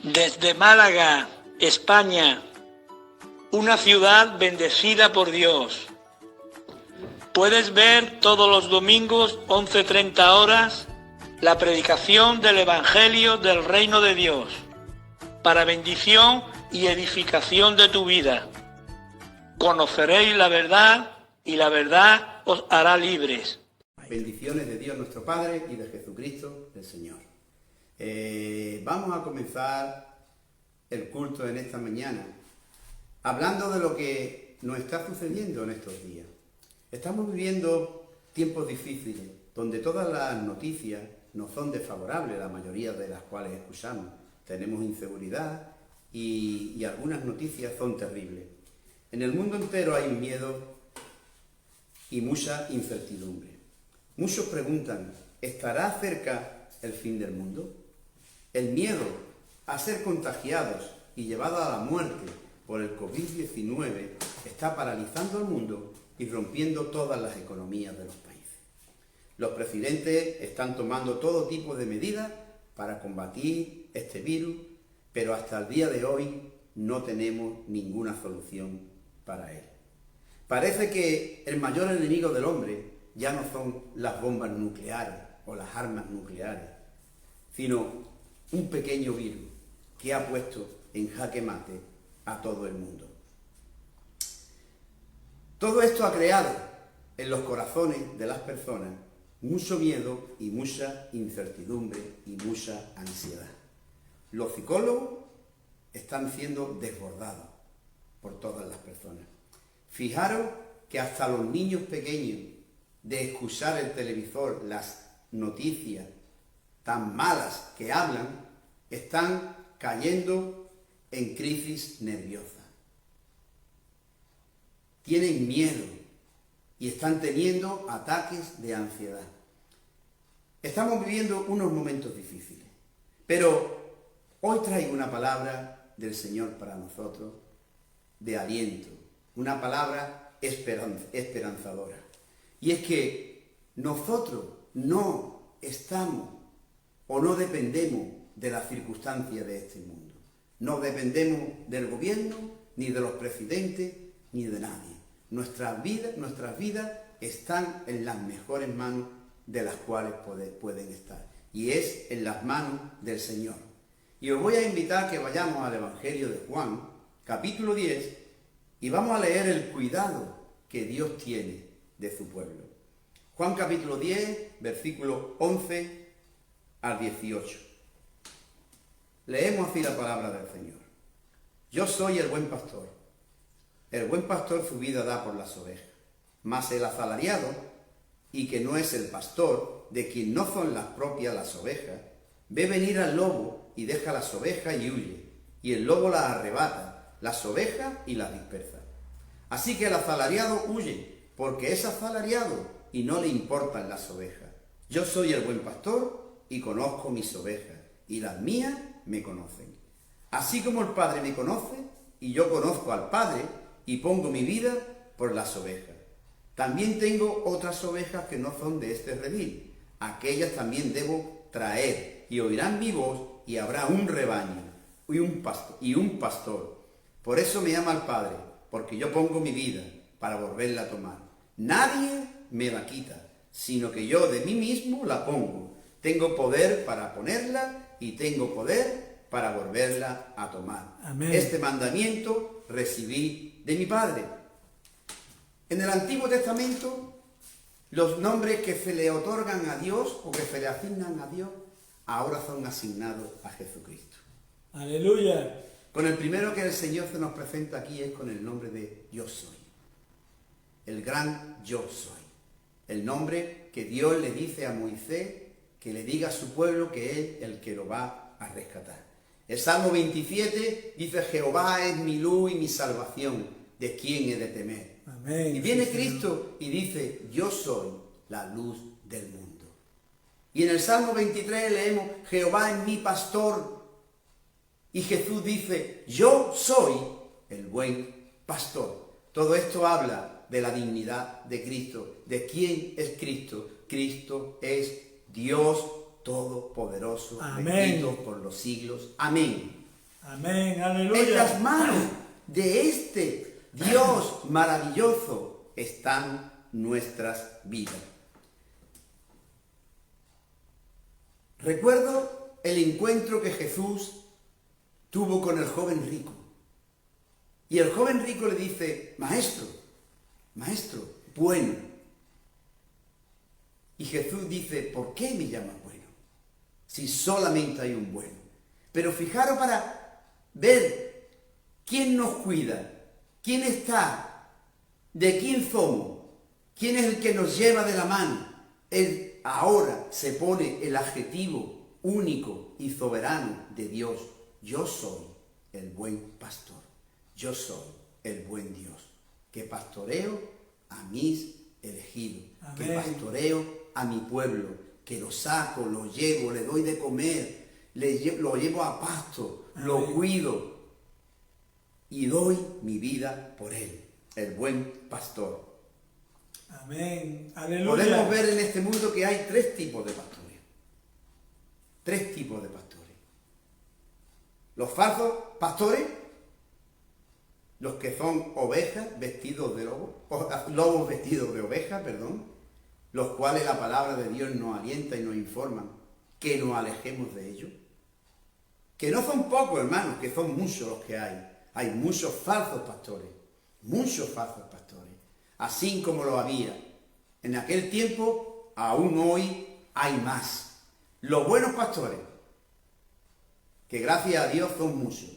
Desde Málaga, España, una ciudad bendecida por Dios. Puedes ver todos los domingos, 11:30 horas, la predicación del Evangelio del Reino de Dios, para bendición y edificación de tu vida. Conoceréis la verdad y la verdad os hará libres. Bendiciones de Dios nuestro Padre y de Jesucristo el Señor. Vamos a comenzar el culto en esta mañana hablando de lo que nos está sucediendo en estos días. Estamos viviendo tiempos difíciles donde todas las noticias no son desfavorables, la mayoría de las cuales escuchamos. Tenemos inseguridad y algunas noticias son terribles. En el mundo entero hay miedo y mucha incertidumbre. Muchos preguntan, ¿estará cerca el fin del mundo? El miedo a ser contagiados y llevados a la muerte por el COVID-19 está paralizando al mundo y rompiendo todas las economías de los países. Los presidentes están tomando todo tipo de medidas para combatir este virus, pero hasta el día de hoy no tenemos ninguna solución para él. Parece que el mayor enemigo del hombre ya no son las bombas nucleares o las armas nucleares, sino un pequeño virus que ha puesto en jaque mate a todo el mundo. Todo esto ha creado en los corazones de las personas mucho miedo y mucha incertidumbre y mucha ansiedad. Los psicólogos están siendo desbordados por todas las personas. Fijaros que hasta los niños pequeños, de escuchar el televisor, las noticias tan malas que hablan, están cayendo en crisis nerviosa. Tienen miedo y están teniendo ataques de ansiedad. Estamos viviendo unos momentos difíciles, pero hoy traigo una palabra del Señor para nosotros de aliento, una palabra esperanzadora. Y es que nosotros no estamos o no dependemos de las circunstancias de este mundo. No dependemos del gobierno, ni de los presidentes, ni de nadie. Nuestras vidas están en las mejores manos de las cuales pueden estar. Y es en las manos del Señor. Y os voy a invitar a que vayamos al Evangelio de Juan, capítulo 10, y vamos a leer el cuidado que Dios tiene de su pueblo. Juan capítulo 10, versículo 11 al 18. Leemos así la palabra del Señor. Yo soy el buen pastor. El buen pastor su vida da por las ovejas. Mas el asalariado, y que no es el pastor, de quien no son las propias las ovejas, ve venir al lobo y deja las ovejas y huye. Y el lobo las arrebata, las ovejas y las dispersa. Así que el asalariado huye, porque es asalariado y no le importan las ovejas. Yo soy el buen pastor y conozco mis ovejas, y las mías me conocen. Así como el Padre me conoce, y yo conozco al Padre, y pongo mi vida por las ovejas. También tengo otras ovejas que no son de este redil. Aquellas también debo traer, y oirán mi voz, y habrá un rebaño, y un pastor. Por eso me ama el Padre, porque yo pongo mi vida para volverla a tomar. Nadie me la quita, sino que yo de mí mismo la pongo. Tengo poder para ponerla y tengo poder para volverla a tomar. Amén. Este mandamiento recibí de mi Padre. En el Antiguo Testamento, los nombres que se le otorgan a Dios o que se le asignan a Dios, ahora son asignados a Jesucristo. Aleluya. Con el primero que el Señor se nos presenta aquí es con el nombre de Yo Soy. El gran Yo Soy. El nombre que Dios le dice a Moisés que le diga a su pueblo que es el que lo va a rescatar. El Salmo 27 dice: Jehová es mi luz y mi salvación, ¿de quién he de temer? Amén. Y viene Cristo y dice: yo soy la luz del mundo. Y en el Salmo 23 leemos: Jehová es mi pastor. Y Jesús dice: yo soy el buen pastor. Todo esto habla de la dignidad de Cristo. ¿De quién es Cristo? Cristo es Dios Todopoderoso, amén, bendito por los siglos. Amén. Amén, En aleluya. las manos de este Dios maravilloso están nuestras vidas. Recuerdo el encuentro que Jesús tuvo con el joven rico. Y el joven rico le dice, maestro, bueno. Y Jesús dice, ¿por qué me llamas bueno? Si solamente hay un bueno. Pero fijaros para ver quién nos cuida, quién está, de quién somos, quién es el que nos lleva de la mano. Él ahora se pone el adjetivo único y soberano de Dios. Yo soy el buen pastor. Yo soy el buen Dios, que pastoreo a mis elegidos, Amén. que pastoreo a mi pueblo, que lo saco, lo llevo, le doy de comer, lo llevo a pasto, Amén. Lo cuido y doy mi vida por él, el buen pastor. Amén, aleluya. Podemos ver en este mundo que hay tres tipos de pastores. Tres tipos de pastores. Los falsos pastores, los que son ovejas vestidos de lobos, lobos vestidos de ovejas, perdón, los cuales la palabra de Dios nos alienta y nos informa que nos alejemos de ellos. Que no son pocos, hermanos, que son muchos los que hay. Hay muchos falsos pastores, así como lo había. En aquel tiempo, aún hoy hay más. Los buenos pastores, que gracias a Dios son muchos,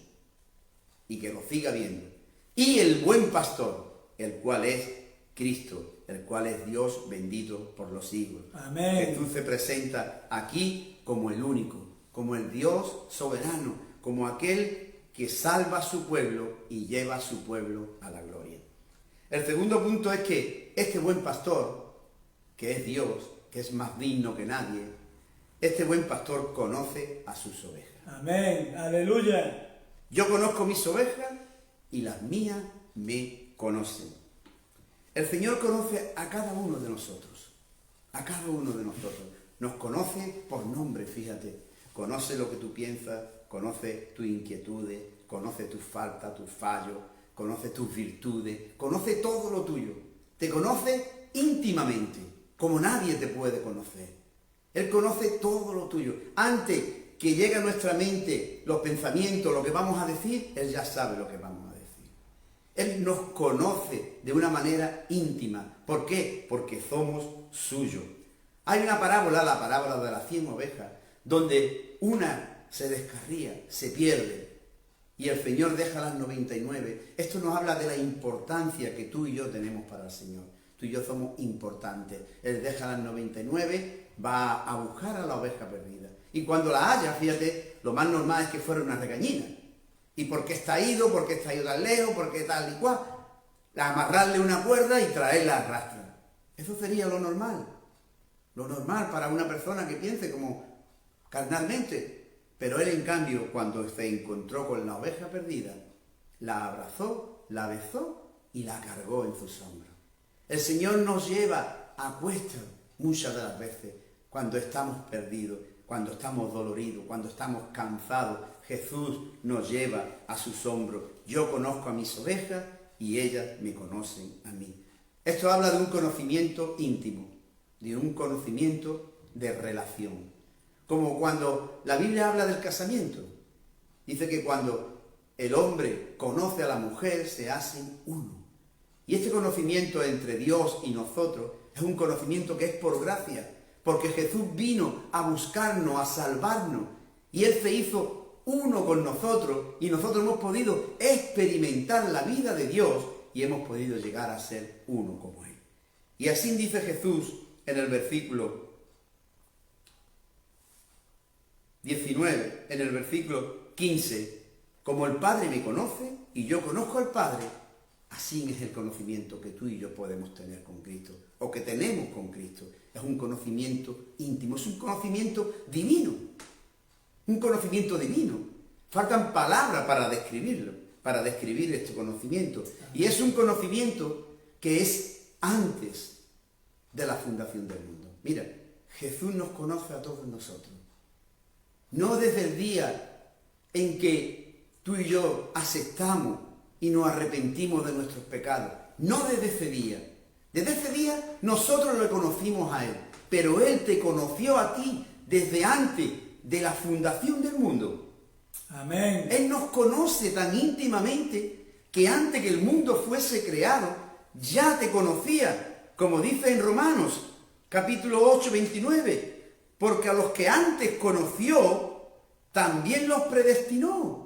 y que lo siga viendo. Y el buen pastor, el cual es Cristo, el cual es Dios bendito por los siglos. Amén. Jesús se presenta aquí como el único, como el Dios soberano, como aquel que salva a su pueblo y lleva a su pueblo a la gloria. El segundo punto es que este buen pastor, que es Dios, que es más digno que nadie, este buen pastor conoce a sus ovejas. Amén, aleluya. Yo conozco mis ovejas y las mías me conocen. El Señor conoce a cada uno de nosotros, Nos conoce por nombre, fíjate. Conoce lo que tú piensas, conoce tus inquietudes, conoce tus faltas, tus fallos, conoce tus virtudes, conoce todo lo tuyo. Te conoce íntimamente, como nadie te puede conocer. Él conoce todo lo tuyo. Antes que llegue a nuestra mente los pensamientos, lo que vamos a decir, Él ya sabe lo que vamos a decir. Él nos conoce de una manera íntima. ¿Por qué? Porque somos suyos. Hay una parábola, la parábola de las 100 ovejas, donde una se descarría, se pierde, y el Señor deja las 99. Esto nos habla de la importancia que tú y yo tenemos para el Señor. Tú y yo somos importantes. Él deja las 99, va a buscar a la oveja perdida. Y cuando la haya, fíjate, lo más normal es que fuera una regañina. ¿Y por qué está ido? ¿Por qué está ido tan lejos? ¿Por qué tal y cual? Amarrarle una cuerda y traerla a rastra. Eso sería lo normal. Lo normal para una persona que piense como carnalmente. Pero él, en cambio, cuando se encontró con la oveja perdida, la abrazó, la besó y la cargó en sus hombros. El Señor nos lleva a cuestas muchas de las veces cuando estamos perdidos, cuando estamos doloridos, cuando estamos cansados. Jesús nos lleva a sus hombros. Yo conozco a mis ovejas y ellas me conocen a mí. Esto habla de un conocimiento íntimo, de un conocimiento de relación. Como cuando la Biblia habla del casamiento. Dice que cuando el hombre conoce a la mujer, se hacen uno. Y este conocimiento entre Dios y nosotros es un conocimiento que es por gracia, porque Jesús vino a buscarnos, a salvarnos, y Él se hizo uno con nosotros, y nosotros hemos podido experimentar la vida de Dios, y hemos podido llegar a ser uno como Él. Y así dice Jesús en el versículo 19, en el versículo 15, como el Padre me conoce y yo conozco al Padre, así es el conocimiento que tú y yo podemos tener con Cristo, o que tenemos con Cristo. Es un conocimiento íntimo, es un conocimiento divino, Faltan palabras para describirlo, para describir este conocimiento. Y es un conocimiento que es antes de la fundación del mundo. Mira, Jesús nos conoce a todos nosotros. No desde el día en que tú y yo aceptamos y nos arrepentimos de nuestros pecados. No desde ese día. Desde ese día nosotros lo conocimos a Él, pero Él te conoció a ti desde antes de la fundación del mundo. Amén. Él nos conoce tan íntimamente que antes que el mundo fuese creado, ya te conocía, como dice en Romanos, capítulo 8, 29, porque a los que antes conoció, también los predestinó.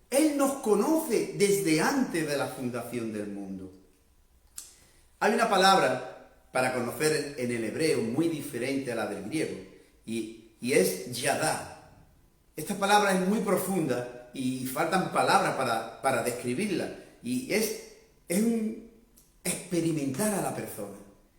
Él nos conoce desde antes de la fundación del mundo. Hay una palabra para conocer en el hebreo muy diferente a la del griego, y es yadá. Esta palabra es muy profunda y faltan palabras para describirla. Y es un experimentar a la persona.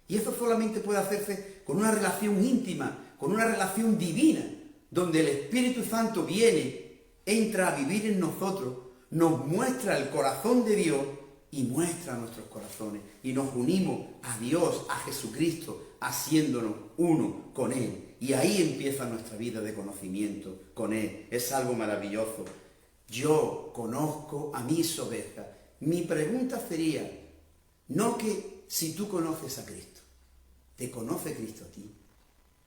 Y eso solamente puede hacerse con una relación íntima, con una relación divina, donde el Espíritu Santo viene, entra a vivir en nosotros, nos muestra el corazón de Dios y muestra nuestros corazones. Y nos unimos a Dios, a Jesucristo, haciéndonos uno con Él. Y ahí empieza nuestra vida de conocimiento con Él. Es algo maravilloso. Yo conozco a mis ovejas. Mi pregunta sería, no que si tú conoces a Cristo, ¿te conoce Cristo a ti?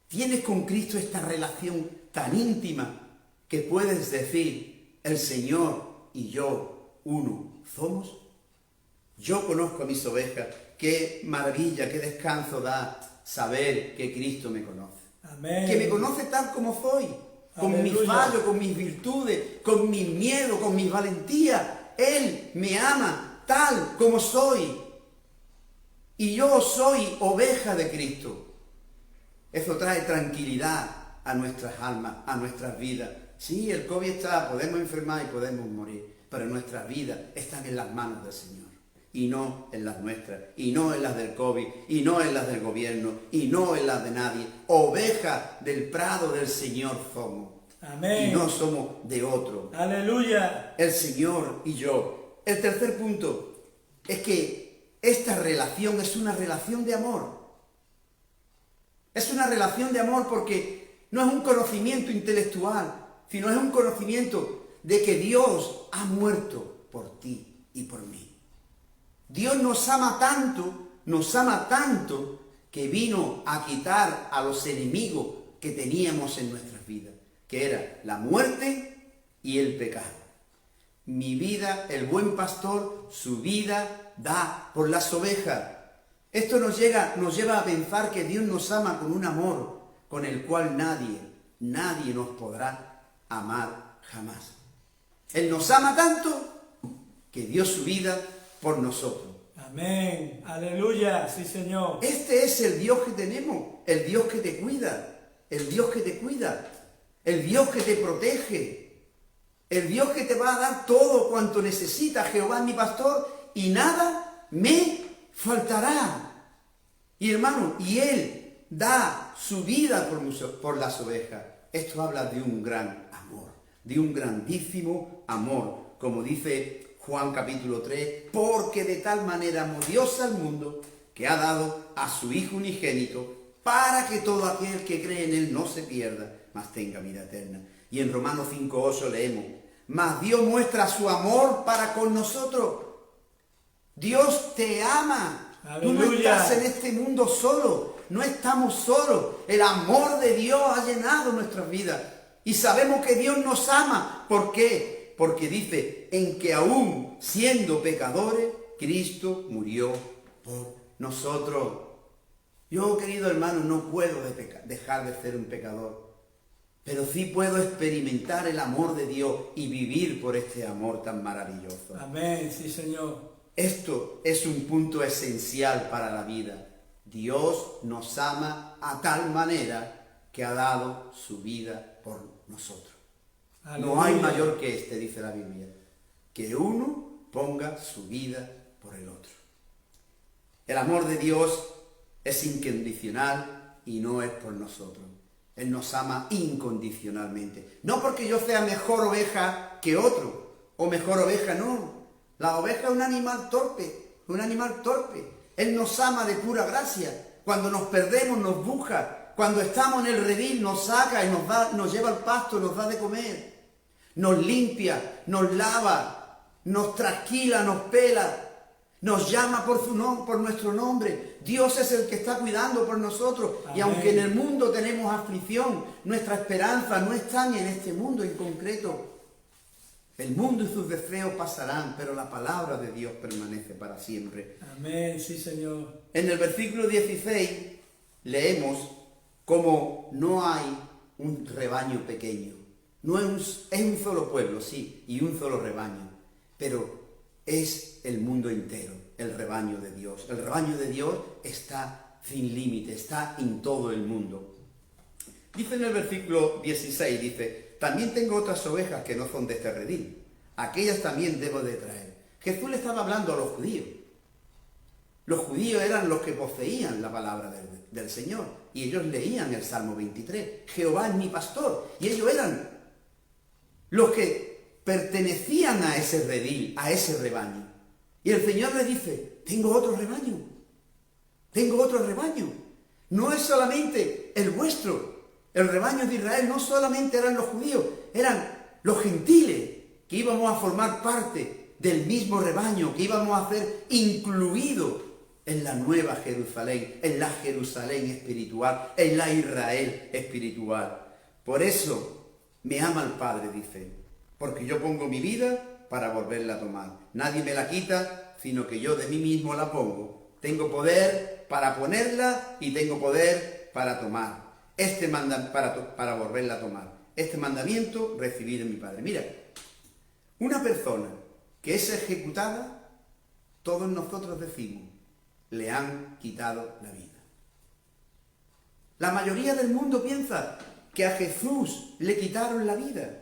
¿Tienes con Cristo esta relación tan íntima que puedes decir, el Señor y yo uno somos? Yo conozco a mis ovejas. Qué maravilla, qué descanso da saber que Cristo me conoce. Amén. Que me conoce tal como soy, con Aleluya. mis fallos, con mis virtudes, con mis miedos, con mis valentías. Él me ama tal como soy. Y yo soy oveja de Cristo. Eso trae tranquilidad a nuestras almas, a nuestras vidas. Sí, el COVID está, podemos enfermar y podemos morir, pero nuestras vidas están en las manos del Señor. Y no en las nuestras, y no en las del COVID, y no en las del gobierno, y no en las de nadie. Ovejas del prado del Señor somos. Amén. Y no somos de otro. Aleluya. El Señor y yo. El tercer punto es que esta relación es una relación de amor. Es una relación de amor porque no es un conocimiento intelectual, sino es un conocimiento de que Dios ha muerto por ti y por mí. Dios nos ama tanto que vino a quitar a los enemigos que teníamos en nuestras vidas, que era la muerte y el pecado. Mi vida, el buen pastor, su vida da por las ovejas. Esto nos lleva a pensar que Dios nos ama con un amor con el cual nadie nos podrá amar jamás. Él nos ama tanto que dio su vida por nosotros. Amén. Aleluya. Sí, Señor. Este es el Dios que tenemos, el Dios que te cuida, el Dios que te cuida, el Dios que te protege, el Dios que te va a dar todo cuanto necesita. Jehová es mi pastor y nada me faltará. Y hermano, y Él da su vida por las ovejas. Esto habla de un gran amor, de un grandísimo amor, como dice Juan capítulo 3, porque de tal manera amó Dios al mundo que ha dado a su Hijo unigénito para que todo aquel que cree en Él no se pierda, mas tenga vida eterna. Y en Romanos 5:8 leemos, mas Dios muestra su amor para con nosotros. Dios te ama. Aleluya. Tú no estás en este mundo solo, no estamos solos. El amor de Dios ha llenado nuestras vidas. Y sabemos que Dios nos ama. ¿Por qué? Porque dice, en que aún siendo pecadores, Cristo murió por nosotros. Yo, querido hermano, no puedo dejar de ser un pecador, pero sí puedo experimentar el amor de Dios y vivir por este amor tan maravilloso. Amén. Sí, Señor. Esto es un punto esencial para la vida. Dios nos ama a tal manera que ha dado su vida por nosotros. Aleluya. No hay mayor que este, dice la Biblia, que uno ponga su vida por el otro. El amor de Dios es incondicional y no es por nosotros. Él nos ama incondicionalmente. No porque yo sea mejor oveja que otro, o mejor oveja, no. La oveja es un animal torpe. Él nos ama de pura gracia. Cuando nos perdemos nos busca. Cuando estamos en el redil nos saca y nos lleva al pasto, nos da de comer. nos limpia, nos lava, nos trasquila, nos pela, nos llama por nuestro nombre. Dios es el que está cuidando por nosotros. Amén. Y aunque en el mundo tenemos aflicción, nuestra esperanza no está en este mundo en concreto. El mundo y sus deseos pasarán, pero la palabra de Dios permanece para siempre. Amén, sí, Señor. En el versículo 16 leemos cómo no hay un rebaño pequeño. No es un solo pueblo, sí, y un solo rebaño, pero es el mundo entero, el rebaño de Dios. El rebaño de Dios está sin límite, está en todo el mundo. Dice en el versículo 16, dice, también tengo otras ovejas que no son de este redil. Aquellas también debo de traer. Jesús le estaba hablando a los judíos. Los judíos eran los que poseían la palabra del Señor. Y ellos leían el Salmo 23. Jehová es mi pastor. Y ellos eran los que pertenecían a ese redil, a ese rebaño. Y el Señor les dice, tengo otro rebaño. Tengo otro rebaño. No es solamente el vuestro. El rebaño de Israel no solamente eran los judíos, eran los gentiles que íbamos a formar parte del mismo rebaño, que íbamos a ser incluidos en la nueva Jerusalén, en la Jerusalén espiritual, en la Israel espiritual. Por eso me ama el Padre, dice, porque yo pongo mi vida para volverla a tomar. Nadie me la quita, sino que yo de mí mismo la pongo. Tengo poder para ponerla y tengo poder para tomar. Para volverla a tomar. Este mandamiento recibido de mi Padre. Mira, una persona que es ejecutada, todos nosotros decimos, le han quitado la vida. La mayoría del mundo piensa que a Jesús le quitaron la vida.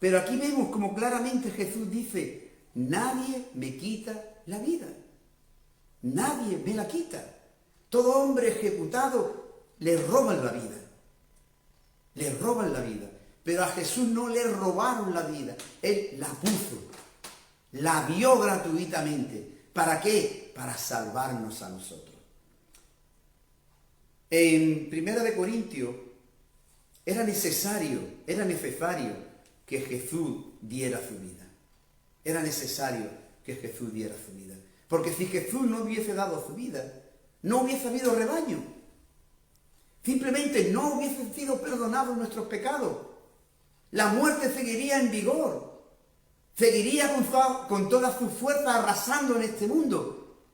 Pero aquí vemos como claramente Jesús dice, nadie me quita la vida. Nadie me la quita. Todo hombre ejecutado le roban la vida. Le roban la vida. Pero a Jesús no le robaron la vida. Él la puso. La dio gratuitamente. ¿Para qué? Para salvarnos a nosotros. En 1 Corintios era necesario que Jesús diera su vida. Era necesario que Jesús diera su vida. Porque si Jesús no hubiese dado su vida, no hubiese habido rebaño. Simplemente no hubiesen sido perdonados nuestros pecados. La muerte seguiría en vigor. Seguiría con toda su fuerza arrasando en este mundo.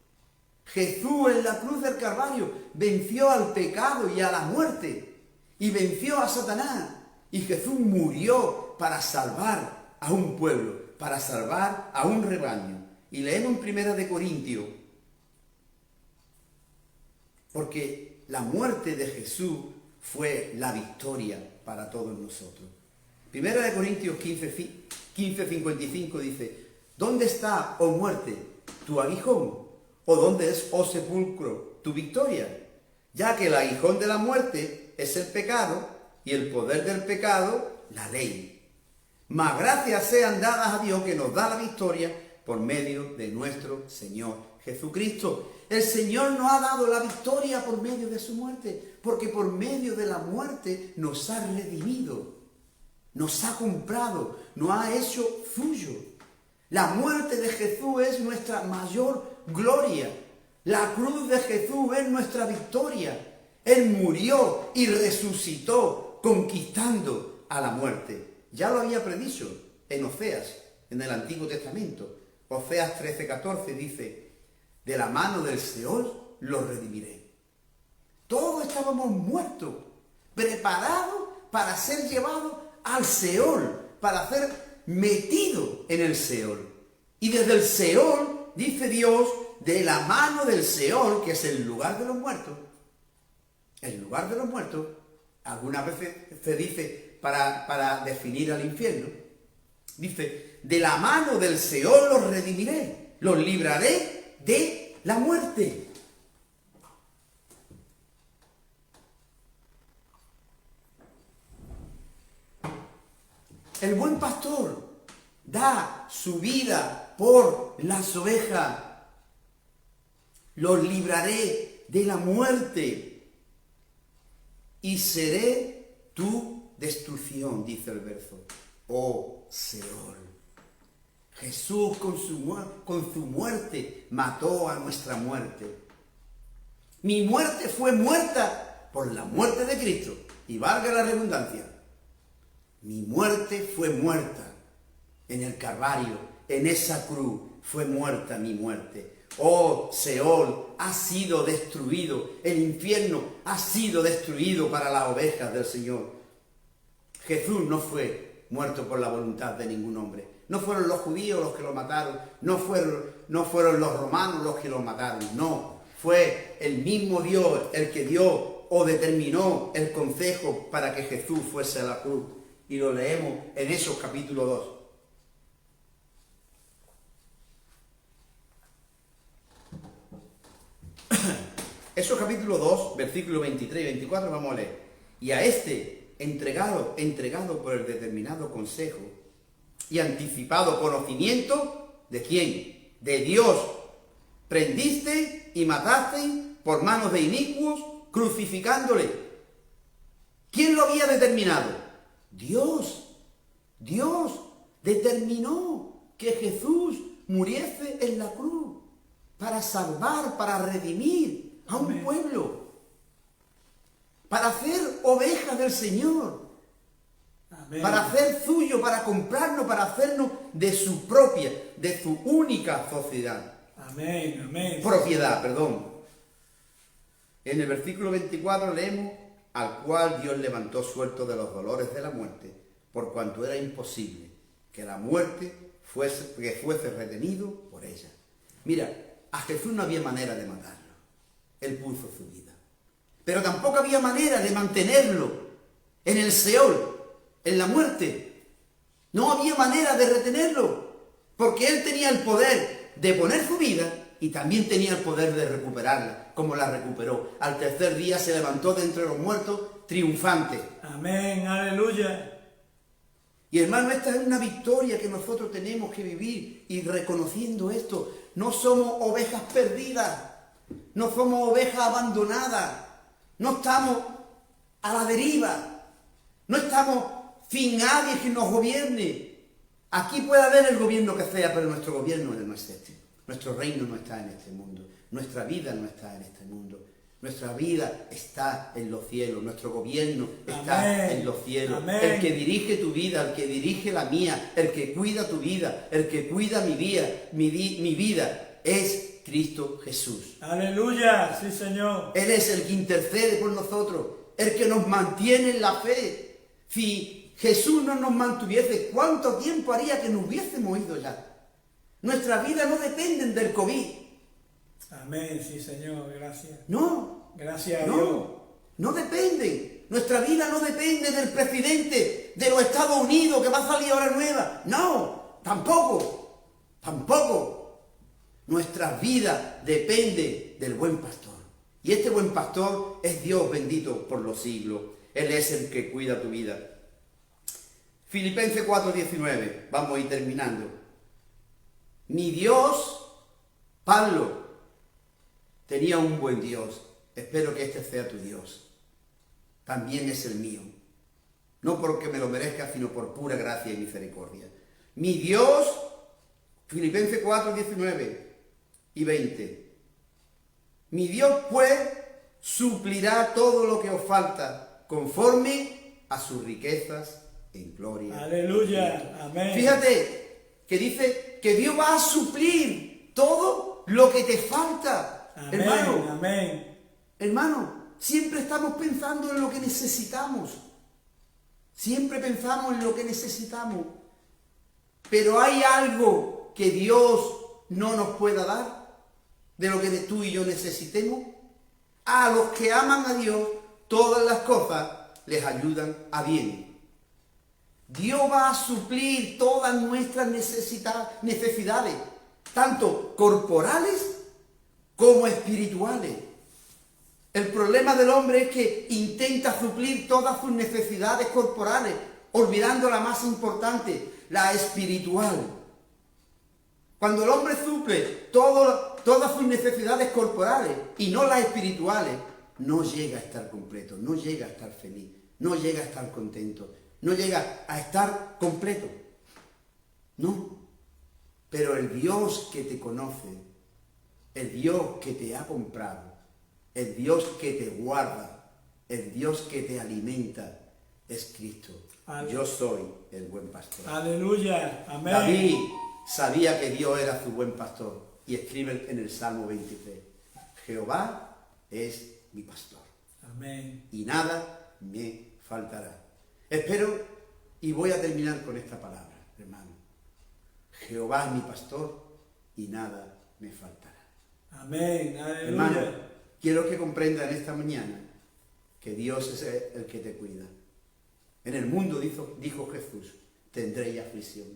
Jesús en la cruz del Calvario venció al pecado y a la muerte. Y venció a Satanás. Y Jesús murió para salvar a un pueblo, para salvar a un rebaño. Y leemos en 1 Corintios, porque la muerte de Jesús fue la victoria para todos nosotros. 1 Corintios 15:55 dice, ¿dónde está, oh muerte, tu aguijón? ¿O dónde es, oh sepulcro, tu victoria? Ya que el aguijón de la muerte es el pecado, y el poder del pecado, la ley. Mas gracias sean dadas a Dios que nos da la victoria por medio de nuestro Señor Jesucristo. El Señor nos ha dado la victoria por medio de su muerte, porque por medio de la muerte nos ha redimido, nos ha comprado, nos ha hecho suyo. La muerte de Jesús es nuestra mayor gloria. La cruz de Jesús es nuestra victoria. Él murió y resucitó, conquistando a la muerte. Ya lo había predicho en Oseas, en el Antiguo Testamento. Oseas 13:14 dice, de la mano del Seol los redimiré. Todos estábamos muertos, preparados para ser llevados al Seol, para ser metidos en el Seol. Y desde el Seol, dice Dios, de la mano del Seol, que es el lugar de los muertos, el lugar de los muertos, algunas veces se dice para definir al infierno, dice, de la mano del Seol los redimiré, los libraré de la muerte. El buen pastor da su vida por las ovejas. Los libraré de la muerte y seré tu destrucción, dice el verso. oh Seol. Jesús con su muerte mató a nuestra muerte. Mi muerte fue muerta por la muerte de Cristo. Y valga la redundancia, mi muerte fue muerta en el Calvario, en esa cruz fue muerta mi muerte. Oh, Seol ha sido destruido, el infierno ha sido destruido para las ovejas del Señor. Jesús no fue muerto por la voluntad de ningún hombre. No fueron los judíos los que lo mataron, no fueron los romanos los que lo mataron, no. Fue el mismo Dios el que dio o determinó el consejo para que Jesús fuese a la cruz. Y lo leemos en esos capítulo 2. Esos capítulo 2, versículos 23 y 24 vamos a leer. Y a este, entregado por el determinado consejo y anticipado conocimiento, ¿de quién? De Dios. Prendiste y mataste por manos de inicuos, crucificándole. ¿Quién lo había determinado? Dios. Dios determinó que Jesús muriese en la cruz para salvar, para redimir a un pueblo, para hacer ovejas del Señor, Amén. Para hacer suyo, para comprarnos, para hacernos de su propia, de su única sociedad. Amén, amén. Propiedad, perdón. En el versículo 24 leemos, al cual Dios levantó suelto de los dolores de la muerte, por cuanto era imposible que la muerte fuese retenido por ella. Mira, a Jesús no había manera de matarlo. Él puso su vida. Pero tampoco había manera de mantenerlo en el Seol, en la muerte. No había manera de retenerlo, porque Él tenía el poder de poner su vida y también tenía el poder de recuperarla, como la recuperó. Al tercer día se levantó de entre los muertos triunfante. Amén, aleluya. Y hermano, esta es una victoria que nosotros tenemos que vivir, y reconociendo esto, no somos ovejas perdidas, no somos ovejas abandonadas, no estamos a la deriva, no estamos sin nadie que nos gobierne. Aquí puede haber el gobierno que sea, pero nuestro gobierno no es este. Nuestro reino no está en este mundo, nuestra vida no está en este mundo. Nuestra vida está en los cielos, nuestro gobierno está Amén. en los cielos. Amén. El que dirige tu vida, el que dirige la mía, el que cuida tu vida, el que cuida mi vida, es Cristo Jesús. Aleluya, sí Señor. Él es el que intercede por nosotros, el que nos mantiene en la fe. Si Jesús no nos mantuviese, ¿cuánto tiempo haría que nos hubiésemos ido ya? Nuestras vidas no dependen del COVID. Amén, sí Señor, gracias. No. Gracias a Dios. No dependen. Nuestra vida no depende del presidente de los Estados Unidos que va a salir ahora nueva. No, tampoco. Nuestra vida depende del buen pastor. Y este buen pastor es Dios bendito por los siglos. Él es el que cuida tu vida. Filipenses 4:19. Vamos a ir terminando. Mi Dios, Pablo, tenía un buen Dios. Espero que este sea tu Dios. También es el mío. No porque me lo merezca, sino por pura gracia y misericordia. Mi Dios, Filipenses 4:19 y 20. Mi Dios, pues, suplirá todo lo que os falta, conforme a sus riquezas en gloria. Aleluya, amén. Fíjate que dice que Dios va a suplir todo lo que te falta. Amén, Hermano, amén. hermano, siempre estamos pensando en lo que necesitamos. Siempre pensamos en lo que necesitamos. Pero hay algo que Dios no nos pueda dar, de lo que tú y yo necesitemos. A los que aman a Dios, todas las cosas les ayudan a bien. Dios va a suplir todas nuestras necesidades, tanto corporales como espirituales. El problema del hombre es que intenta suplir todas sus necesidades corporales, olvidando la más importante, la espiritual. Cuando el hombre suple todas sus necesidades corporales y no las espirituales, no llega a estar completo, no llega a estar feliz, no llega a estar contento, no llega a estar completo. No. Pero el Dios que te conoce, el Dios que te ha comprado, el Dios que te guarda, el Dios que te alimenta, es Cristo. Yo soy el buen pastor. Aleluya. Amén. David sabía que Dios era su buen pastor y escribe en el Salmo 23, Jehová es mi pastor. Amén. Y nada me faltará. Espero, y voy a terminar con esta palabra, hermano. Jehová es mi pastor y nada me faltará. Amén. Aleluya. Hermano, quiero que comprendan esta mañana que Dios es el que te cuida. En el mundo, dijo Jesús, tendréis aflicción.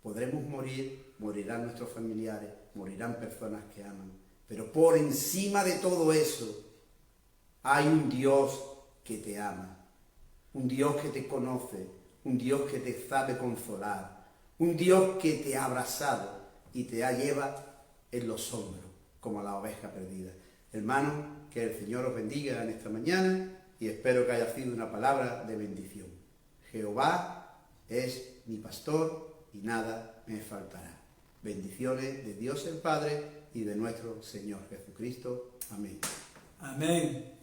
Podremos morir, morirán nuestros familiares, morirán personas que aman. Pero por encima de todo eso, hay un Dios que te ama, un Dios que te conoce, un Dios que te sabe consolar, un Dios que te ha abrazado y te lleva en los hombros, como a la oveja perdida. Hermano, que el Señor os bendiga en esta mañana y espero que haya sido una palabra de bendición. Jehová es mi pastor y nada me faltará. Bendiciones de Dios el Padre y de nuestro Señor Jesucristo. Amén. Amén.